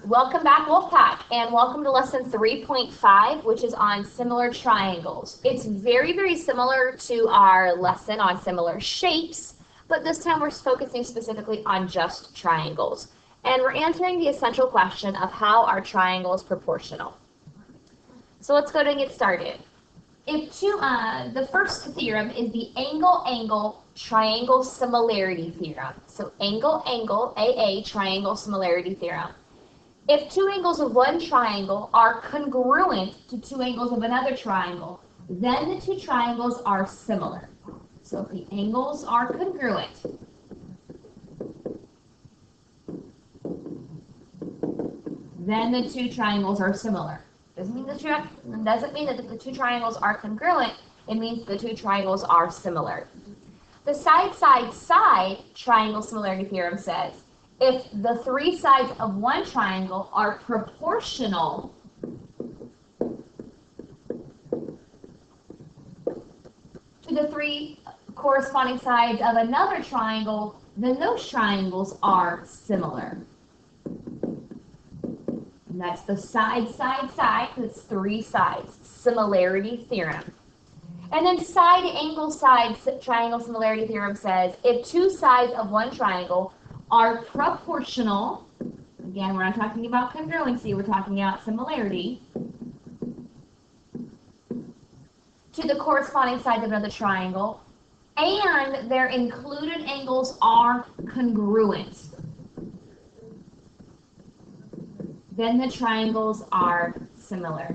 Welcome back, Wolfpack, and welcome to lesson 3.5, which is on similar triangles. It's very, very similar to our lesson on similar shapes, but this time we're focusing specifically on just triangles. And we're answering the essential question of how are triangles proportional. So let's go ahead and get started. The first theorem is the angle-angle triangle similarity theorem. So angle-angle, AA, triangle similarity theorem. If two angles of one triangle are congruent to two angles of another triangle, then the two triangles are similar. So if the angles are congruent, then the two triangles are similar. Doesn't mean that the two triangles are congruent. It means the two triangles are similar. The side-side-side triangle similarity theorem says if the three sides of one triangle are proportional to the three corresponding sides of another triangle, then those triangles are similar. And that's the side-side-side, that's three sides, similarity theorem. And then side-angle-side triangle similarity theorem says if two sides of one triangle are proportional, again, we're not talking about congruency, we're talking about similarity, to the corresponding sides of another triangle, and their included angles are congruent, then the triangles are similar.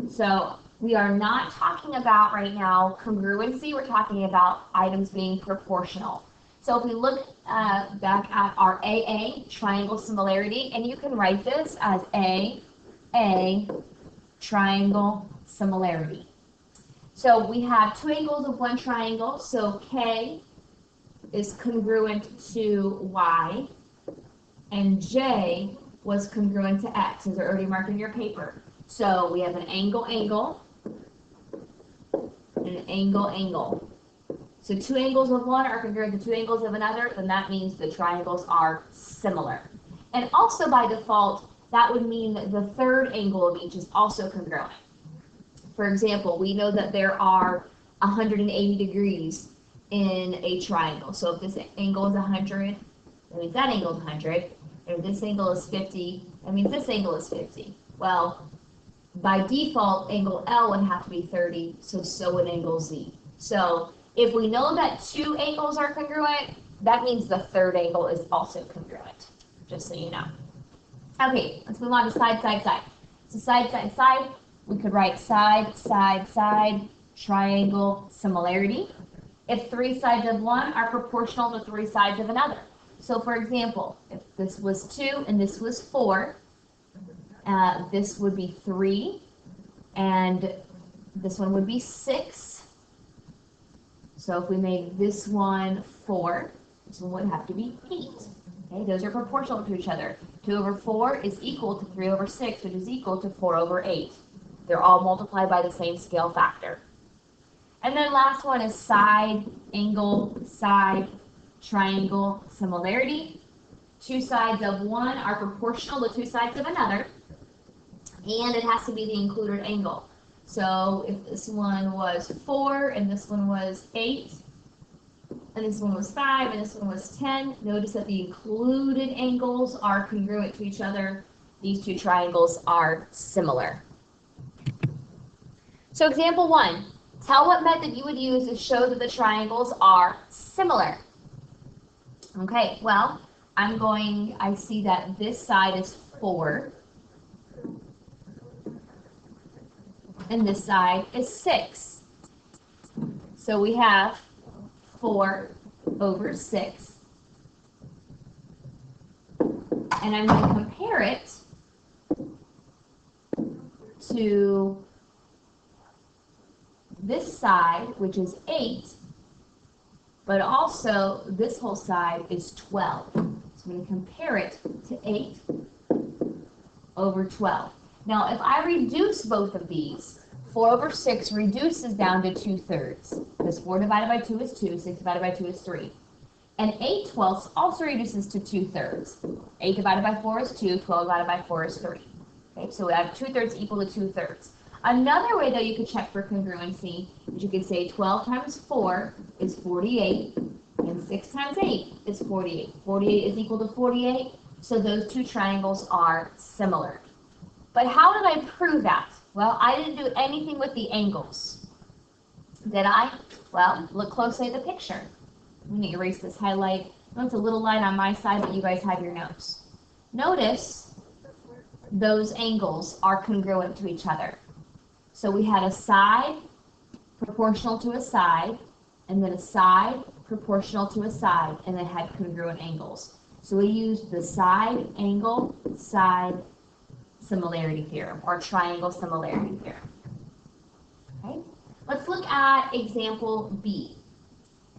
So we are not talking about right now congruency, we're talking about items being proportional. So if we look back at our AA, triangle similarity, and you can write this as AA, triangle similarity. So we have two angles of one triangle, so K is congruent to Y, and J was congruent to X, as they're already marked in your paper. So we have an angle-angle, and an angle-angle. So two angles of one are congruent to two angles of another, then that means the triangles are similar. And also by default, that would mean that the third angle of each is also congruent. For example, we know that there are 180 degrees in a triangle. So if this angle is 100, that means that angle is 100. And if this angle is 50, that means this angle is 50. Well, by default, angle L would have to be 30, so would angle Z. So if we know that two angles are congruent, that means the third angle is also congruent, just so you know. Okay, let's move on to side-side-side. So side-side-side, we could write side-side-side triangle similarity. If three sides of one are proportional to three sides of another. So for example, if this was 2 and this was 4, this would be 3, and this one would be 6. So if we made this one 4, this one would have to be 8. Okay, those are proportional to each other. 2 over 4 is equal to 3 over 6, which is equal to 4 over 8. They're all multiplied by the same scale factor. And then last one is side, angle, side, triangle, similarity. Two sides of one are proportional to two sides of another, and it has to be the included angle. So if this one was 4 and this one was 8, and this one was 5 and this one was 10, notice that the included angles are congruent to each other. These two triangles are similar. So example 1, tell what method you would use to show that the triangles are similar. Okay, well, I see that this side is 4. And this side is 6. So we have 4 over 6. And I'm going to compare it to this side, which is 8, but also this whole side is 12. So I'm going to compare it to 8 over 12. Now, if I reduce both of these, 4 over 6 reduces down to 2/3. Because 4 divided by 2 is 2, 6 divided by 2 is 3. And 8/12 also reduces to 2/3. 8 divided by 4 is 2, 12 divided by 4 is 3. Okay, so we have 2/3 equal to 2/3. Another way that you could check for congruency is you could say 12 times 4 is 48, and 6 times 8 is 48. 48 is equal to 48, so those two triangles are similar. But how did I prove that? Well, I didn't do anything with the angles. Did I? Well, look closely at the picture. I'm going to erase this highlight. Oh, it's a little line on my side, but you guys have your notes. Notice those angles are congruent to each other. So we had a side proportional to a side, and then a side proportional to a side, and then had congruent angles. So we used the side angle side similarity theorem, or triangle similarity theorem. Okay? Let's look at example B.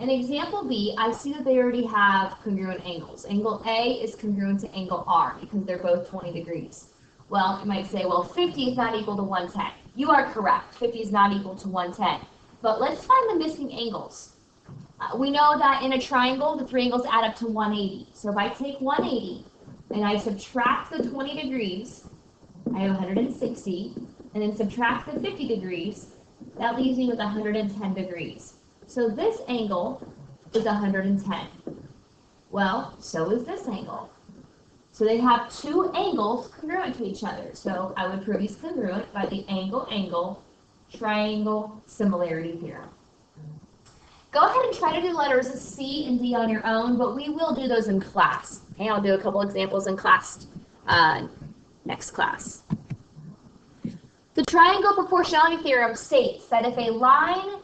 In example B, I see that they already have congruent angles. Angle A is congruent to angle R because they're both 20 degrees. Well, you might say, well, 50 is not equal to 110. You are correct. 50 is not equal to 110. But let's find the missing angles. We know that in a triangle, the three angles add up to 180. So if I take 180 and I subtract the 20 degrees, I have 160, and then subtract the 50 degrees, that leaves me with 110 degrees. So this angle is 110. Well, so is this angle. So they have two angles congruent to each other. So I would prove these congruent by the angle-angle triangle similarity theorem. Go ahead and try to do letters C and D on your own, but we will do those in class. Okay, I'll do a couple examples in class next class. The triangle proportionality theorem states that if a line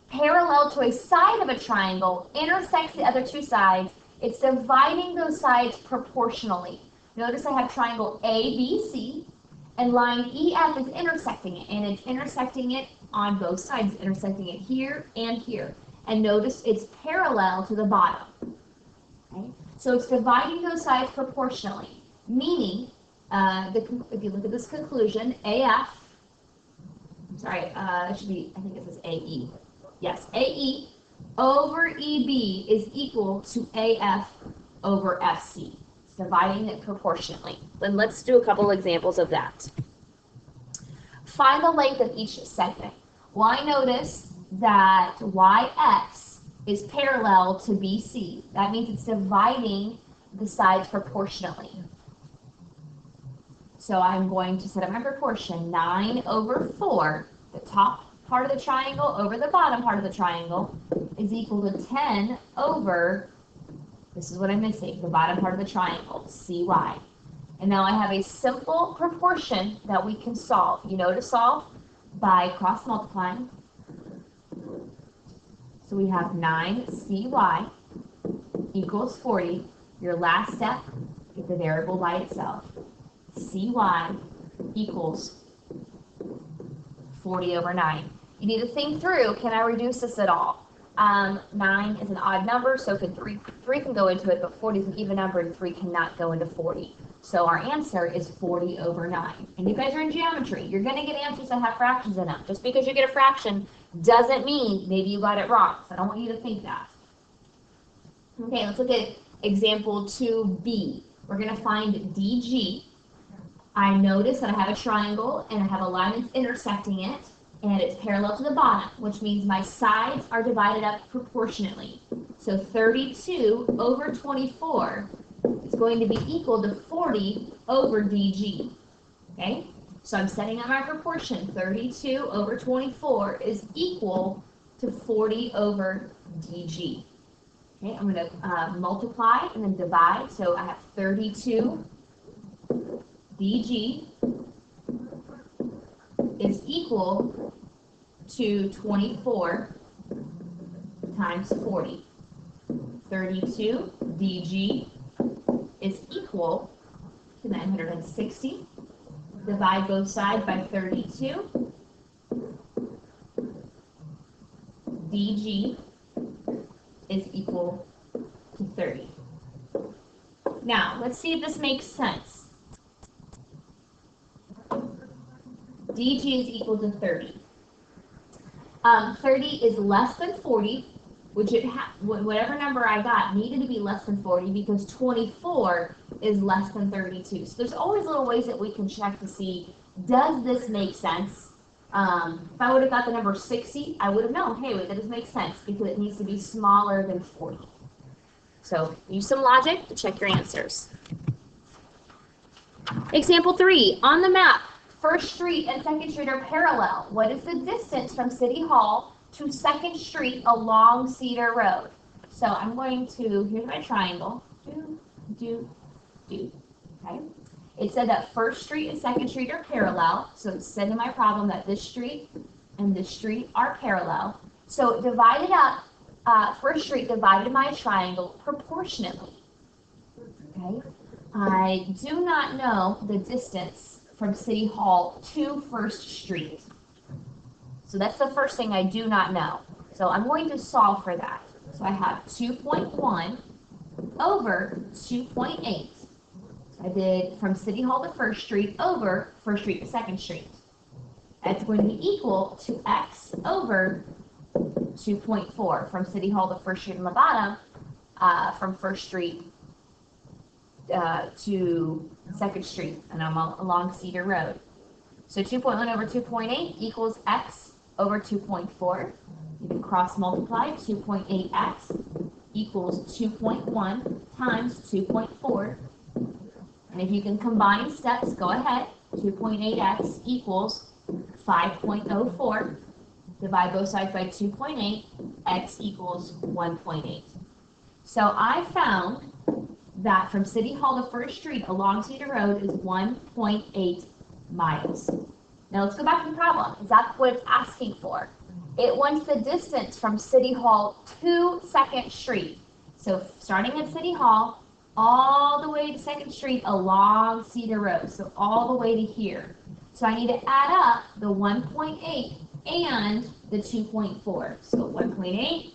parallel to a side of a triangle intersects the other two sides, it's dividing those sides proportionally. Notice I have triangle ABC, and line EF is intersecting it, and it's intersecting it on both sides, intersecting it here and here. And notice it's parallel to the bottom. Okay? So it's dividing those sides proportionally, meaning, if you look at this conclusion, AF, it should be, I think it says AE. Yes, AE over EB is equal to AF over FC. It's dividing it proportionately. Then let's do a couple examples of that. Find the length of each segment. Well, I notice that YX is parallel to BC. That means it's dividing the sides proportionally. So I'm going to set up my proportion. 9 over 4, the top part of the triangle over the bottom part of the triangle, is equal to 10 over, this is what I'm missing, the bottom part of the triangle, CY. And now I have a simple proportion that we can solve. You know to solve by cross multiplying. So we have 9CY equals 40. Your last step, get the variable by itself. CY equals 40 over 9. You need to think through, can I reduce this at all? 9 is an odd number, so could 3 can go into it, but 40 is an even number, and 3 cannot go into 40. So our answer is 40 over 9. And you guys are in geometry. You're going to get answers that have fractions in them. Just because you get a fraction doesn't mean maybe you got it wrong. So I don't want you to think that. Okay, let's look at example 2B. We're going to find DG. I notice that I have a triangle, and I have a line that's intersecting it, and it's parallel to the bottom, which means my sides are divided up proportionately. So 32 over 24 is going to be equal to 40 over DG. Okay? So I'm setting up my proportion. 32 over 24 is equal to 40 over DG. Okay, I'm going to multiply and then divide. So I have 32 DG is equal to 24 times 40. 32 DG is equal to 960. Divide both sides by 32. DG is equal to 30. Now, let's see if this makes sense. DG is equal to 30. 30 is less than 40, whatever number I got needed to be less than 40 because 24 is less than 32. So there's always little ways that we can check to see, does this make sense? If I would have got the number 60, I would have known, hey, wait, that doesn't make sense because it needs to be smaller than 40. So use some logic to check your answers. Example 3, on the map, First Street and Second Street are parallel. What is the distance from City Hall to Second Street along Cedar Road? So I'm going to, here's my triangle, okay? It said that First Street and Second Street are parallel, so it said in my problem that this street and this street are parallel. So it divided up, First Street divided my triangle proportionately, okay? I do not know the distance from City Hall to First Street. So that's the first thing I do not know. So I'm going to solve for that. So I have 2.1 over 2.8. I did from City Hall to First Street over First Street to Second Street. That's going to be equal to x over 2.4 from City Hall to First Street on the bottom, from First Street to Second Street, and I'm along Cedar Road. So 2.1 over 2.8 equals x over 2.4. You can cross multiply. 2.8x equals 2.1 times 2.4. And if you can combine steps, go ahead. 2.8x equals 5.04. Divide both sides by 2.8. X equals 1.8. So I found that from City Hall to First Street along Cedar Road is 1.8 miles. Now let's go back to the problem. Is that what it's asking for? It wants the distance from City Hall to Second Street. So starting at City Hall, all the way to Second Street along Cedar Road. So all the way to here. So I need to add up the 1.8 and the 2.4. So 1.8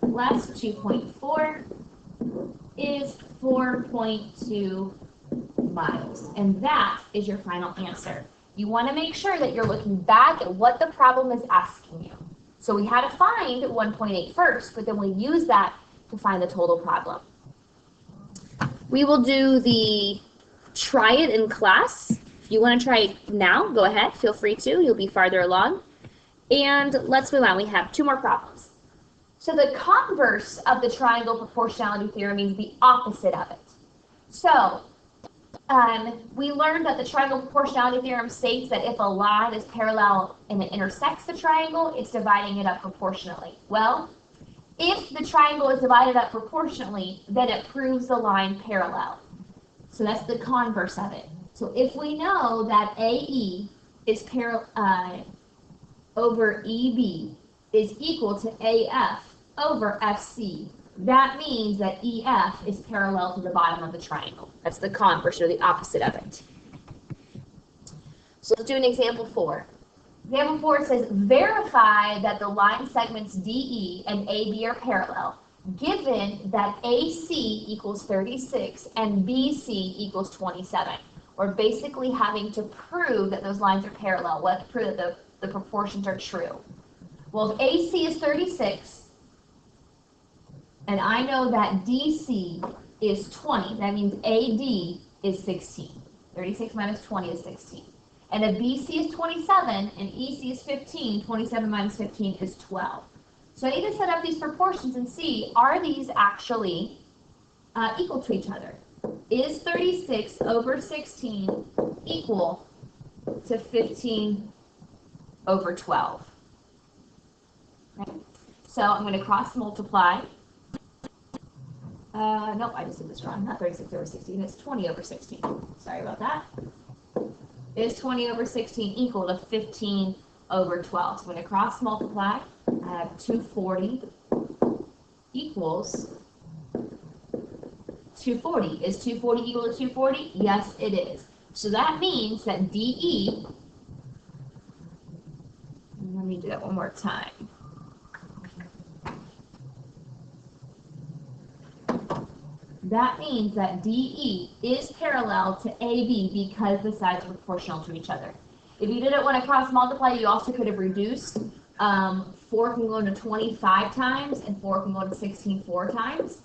plus 2.4 is 4.2 miles. And that is your final answer. You want to make sure that you're looking back at what the problem is asking you. So we had to find 1.8 first, but then we use that to find the total problem. We will do the try it in class. If you want to try it now, go ahead. Feel free to. You'll be farther along. And let's move on. We have 2 more problems. So the converse of the triangle proportionality theorem means the opposite of it. So we learned that the triangle proportionality theorem states that if a line is parallel and it intersects the triangle, it's dividing it up proportionally. Well, if the triangle is divided up proportionally, then it proves the line parallel. So that's the converse of it. So if we know that AE is over EB is equal to AF over FC, that means that EF is parallel to the bottom of the triangle. That's the converse, or the opposite of it. So let's do an example 4. Example 4 says, verify that the line segments DE and AB are parallel, given that AC equals 36 and BC equals 27. We're basically having to prove that those lines are parallel. Let's prove that the proportions are true. Well, if AC is 36, and I know that DC is 20, that means AD is 16. 36 minus 20 is 16. And if BC is 27 and EC is 15, 27 minus 15 is 12. So I need to set up these proportions and see, are these actually equal to each other? Is 36 over 16 equal to 15 over 12? Okay. So I'm going to cross multiply. Nope, I just did this wrong. Not 36 over 16, it's 20 over 16. Sorry about that. Is 20 over 16 equal to 15 over 12? So I'm going to cross multiply. I have 240 equals 240. Is 240 equal to 240? Yes, it is. So that means that DE, let me do that one more time. That means that DE is parallel to AB because the sides are proportional to each other. If you did it when I cross multiply, you also could have reduced 4 can go to 25 times, and 4 can go to 16 4 times.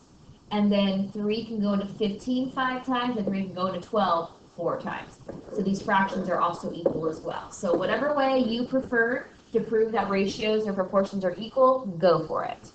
And then 3 can go to 15 5 times, and 3 can go to 12 4 times. So these fractions are also equal as well. So whatever way you prefer to prove that ratios or proportions are equal, go for it.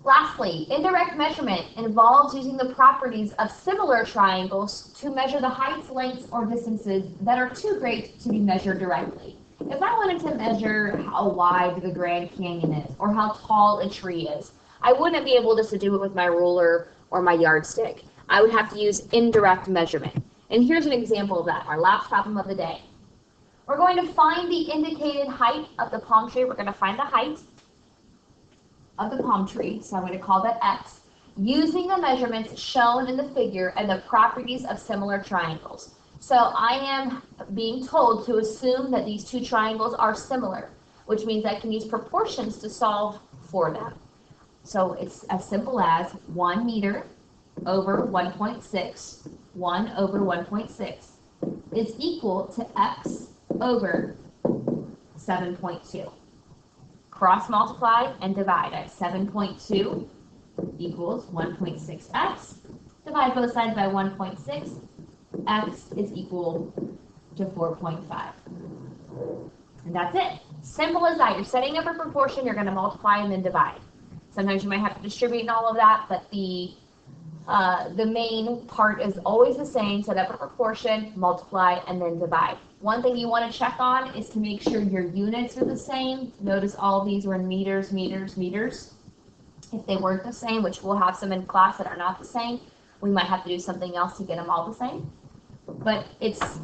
Lastly, indirect measurement involves using the properties of similar triangles to measure the heights, lengths, or distances that are too great to be measured directly. If I wanted to measure how wide the Grand Canyon is, or how tall a tree is, I wouldn't be able just to do it with my ruler or my yardstick. I would have to use indirect measurement. And here's an example of that, our last problem of the day. We're going to find the indicated height of the palm tree. We're going to find the height of the palm tree, so I'm going to call that x, using the measurements shown in the figure and the properties of similar triangles. So I am being told to assume that these two triangles are similar, which means I can use proportions to solve for them. So it's as simple as 1 meter over 1.6, 1 over 1.6 is equal to x over 7.2. Cross multiply and divide at 7.2 equals 1.6x. Divide both sides by 1.6. X is equal to 4.5. And that's it. Simple as that. You're setting up a proportion, you're going to multiply and then divide. Sometimes you might have to distribute and all of that, but the main part is always the same. Set up a proportion, multiply, and then divide. One thing you want to check on is to make sure your units are the same. Notice all of these were in meters, meters, meters. If they weren't the same, which we'll have some in class that are not the same, we might have to do something else to get them all the same. But it's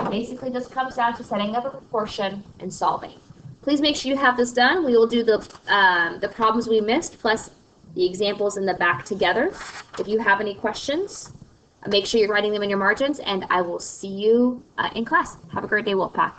basically just comes down to setting up a proportion and solving. Please make sure you have this done. We will do the problems we missed plus the examples in the back together. If you have any questions, make sure you're writing them in your margins, and I will see you in class. Have a great day, Wolfpack.